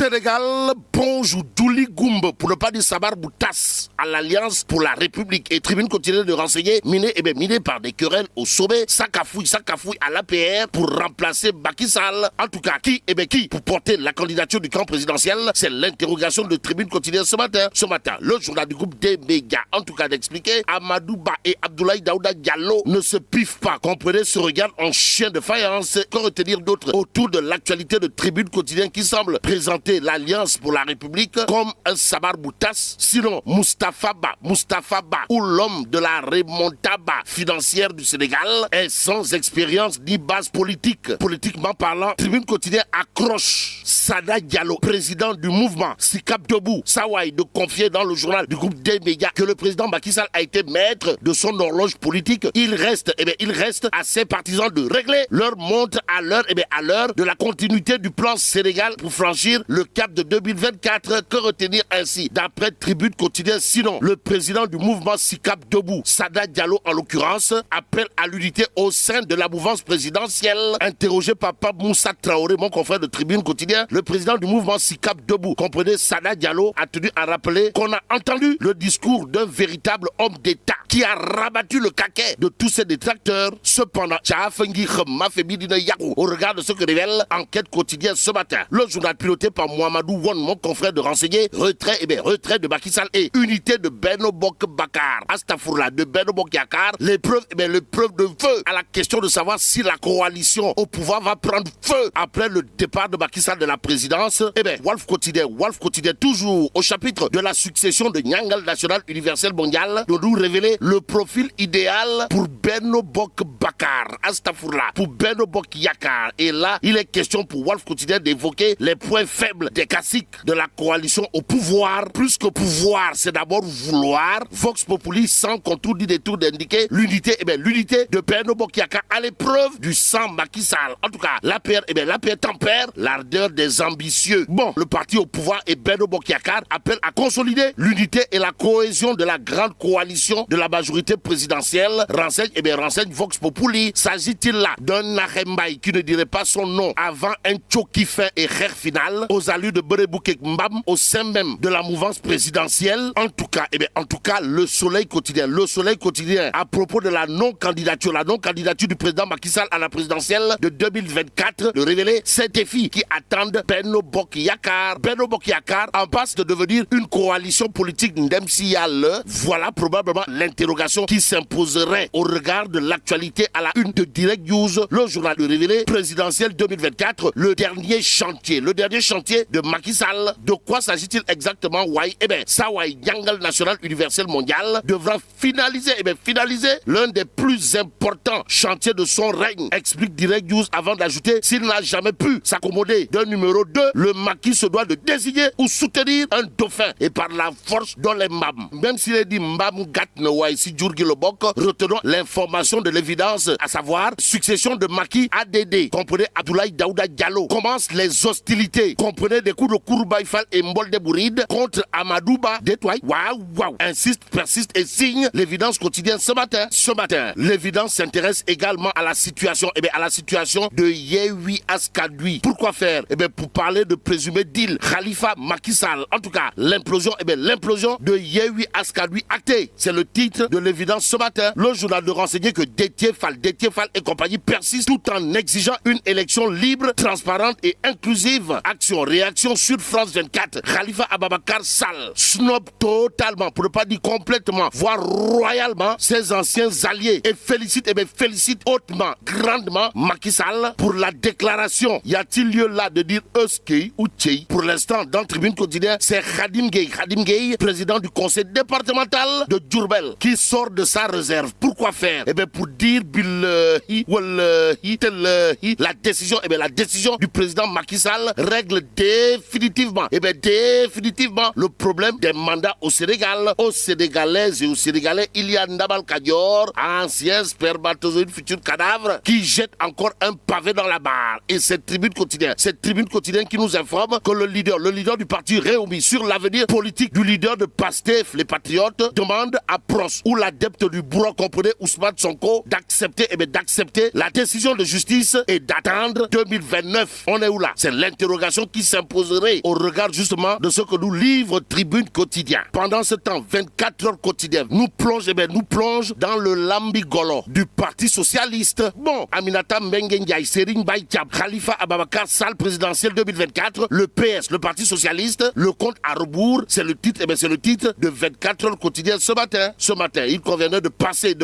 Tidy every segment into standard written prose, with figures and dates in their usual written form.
Sénégal, bonjour Douli Goumbe, pour ne pas dire Sabar Boutas, à l'Alliance pour la République. Et Tribune continue de renseigner, miné par des querelles au sommet, Sakafouille à l'APR pour remplacer Macky Sall. En tout cas, qui pour porter la candidature du camp présidentiel? C'est l'interrogation de Tribune continue ce matin. Ce matin, le journal du groupe des médias, en tout cas d'expliquer, Amadou Ba et Abdoulaye Daouda Diallo ne se piffent pas. Comprenez, se regardent en chien de faïence. Que retenir d'autre autour de l'actualité de Tribune quotidien qui semble présenter l'Alliance pour la République comme un Sabar Boutas, sinon Moustapha Ba, ou l'homme de la remontada financière du Sénégal, est sans expérience ni base politique. Politiquement parlant, Tribune quotidien accroche Sada Diallo, président du mouvement Sikap Debout, Sawai, de confier dans le journal du groupe des médias que le président Macky Sall a été maître de son horloge politique. Il reste à ses partisans de régler leur montre à l'heure de la continuité du plan Sénégal pour franchir le cap de 2024. Que retenir ainsi d'après Tribune quotidien? Sinon, le président du mouvement Sikap Debout, Sada Diallo en l'occurrence, appelle à l'unité au sein de la mouvance présidentielle. Interrogé par Pape Moussa Traoré, mon confrère de Tribune quotidien, le président du mouvement Sikap Debout, comprenez, Sada Diallo, a tenu à rappeler qu'on a entendu le discours d'un véritable homme d'État qui a rabattu le caquet de tous ses détracteurs. Cependant, au regard de ce que révèle Enquête quotidienne ce matin, le journal piloté par Mohamedou Won, mon confrère de renseigner, retrait de Macky Sall et unité de Benno Bokk Bakar, Astafourla, de Benno Bokk Yakaar, l'épreuve de feu à la question de savoir si la coalition au pouvoir va prendre feu après le départ de Macky Sall de la présidence. Walf quotidien, toujours au chapitre de la succession de Nyangal National Universel Mondial, de nous révéler le profil idéal pour Benno Bokk Bakar, Astafourla, pour Benno Bokk Yakaar. Et là, il est question pour Walf quotidien d'évoquer les points faibles des caciques de la coalition au pouvoir. Plus que pouvoir, c'est d'abord vouloir. Vox Populi, sans contour ni détour d'indiquer l'unité de Benno Bokk Yakaar à l'épreuve du sang Macky Sall. En tout cas, l'APR tempère l'ardeur des ambitieux. Bon, le parti au pouvoir et Benno Bokk Yakaar appellent à consolider l'unité et la cohésion de la grande coalition de la majorité présidentielle. Renseigne Vox Populi. S'agit-il là d'un Nahembaï qui ne dirait pas son nom avant un choki fin et rare final aux allures de Berebouke Mbam au sein même de la mouvance présidentielle? En tout cas, le Soleil quotidien, à propos de la non-candidature du président Macky Sall à la présidentielle de 2024, de révéler ces défis qui attendent Benno Bokk Yakaar. Benno Bokk Yakaar en passe de devenir une coalition politique ndemsiyale. Voilà probablement l'interrogation qui s'imposerait au regard de l'actualité à la une de Direct News. Le journal de révélé présidentiel 2024, le dernier chantier de Macky Sall. De quoi s'agit-il exactement? Sawai, Nyangal National Universel Mondial, devra finaliser l'un des plus importants chantiers de son règne, explique Direct News, avant d'ajouter, s'il n'a jamais pu s'accommoder d'un numéro 2, le Macky se doit de désigner ou soutenir un dauphin, et par la force dans les Mbam. Même s'il est dit Mbam Gatnewai, si Djurgi Lobok, retenons l'information de l'évidence, à savoir succession de Macky ADD, comprenez Abdoulaye Daouda Diallo. Commencent les hostilités, comprenez des coups de Kouroubaïfal et Mbolde Bouride contre Amadou Ba, Détoy. Waouh, insiste, persiste et signe l'évidence quotidienne ce matin. L'évidence s'intéresse également à la situation, de Yewwi Askan-Wi. Pourquoi faire? Pour parler de présumé deal Khalifa Macky Sall. En tout cas, l'implosion de Yewwi Askan-Wi actée. C'est le titre de l'évidence ce matin. Le journal de renseigner que Déthié Fall et compagnie persistent tout en exigeant une élection libre, transparente et inclusive. Réaction sur France 24. Khalifa Ababakar Sall snob totalement, pour ne pas dire complètement, voire royalement, ses anciens alliés et félicite hautement, grandement Macky Sall pour la déclaration. Y a-t-il lieu là de dire Euskei ou Tchei? Pour l'instant, dans Tribune quotidienne, c'est Khadim Gueye, président du conseil départemental de Diourbel, qui sort de sa réserve. Pourquoi faire? Pour dire billahi, wallahi, tallahi, la décision du président Macky Sall règle définitivement le problème des mandats au Sénégal. Aux Sénégalaises et aux Sénégalais, il y a Ndabal Kadior, ancien spermatozoïde, futur cadavre, qui jette encore un pavé dans la barre. Et cette tribune quotidienne qui nous informe que le leader du parti Réumi, sur l'avenir politique du leader de Pastef, les Patriotes, demande à Pros ou l'adepte du bourreau, comprenez Ousmane Sonko, d'accepter la décision de justice et d'attendre 2029. On est où là? C'est l'interrogation qui s'est s'imposerait au regard justement de ce que nous livre Tribune Quotidien. Pendant ce temps, 24 heures quotidiennes nous plonge dans le lambigolo du Parti Socialiste. Bon, Aminata Mbengue Ndiaye, Serigne Mbaye Thiam, Khalifa Ababacar Sall présidentielle 2024, le PS, le Parti Socialiste, le compte à rebours, c'est le titre, c'est le titre de 24 heures quotidiennes ce matin. Ce matin, il conviendrait de passer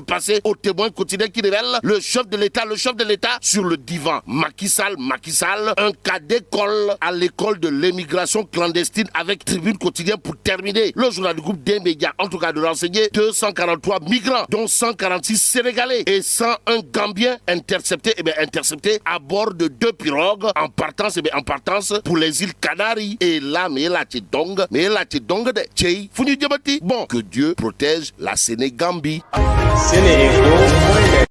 au témoin quotidien qui révèle le chef de l'État sur le divan. Macky Sall, un cas d'école à l'école de l'émigration clandestine avec Tribune Quotidien pour terminer. Le journal du groupe des médias, en tout cas de renseigner 243 migrants, dont 146 Sénégalais et 101 Gambiens interceptés à bord de 2 pirogues en partance pour les îles Canaries. Et là, mais là, tu dong de Tchei, Founi Diabati. Bon, que Dieu protège la Sénégambie.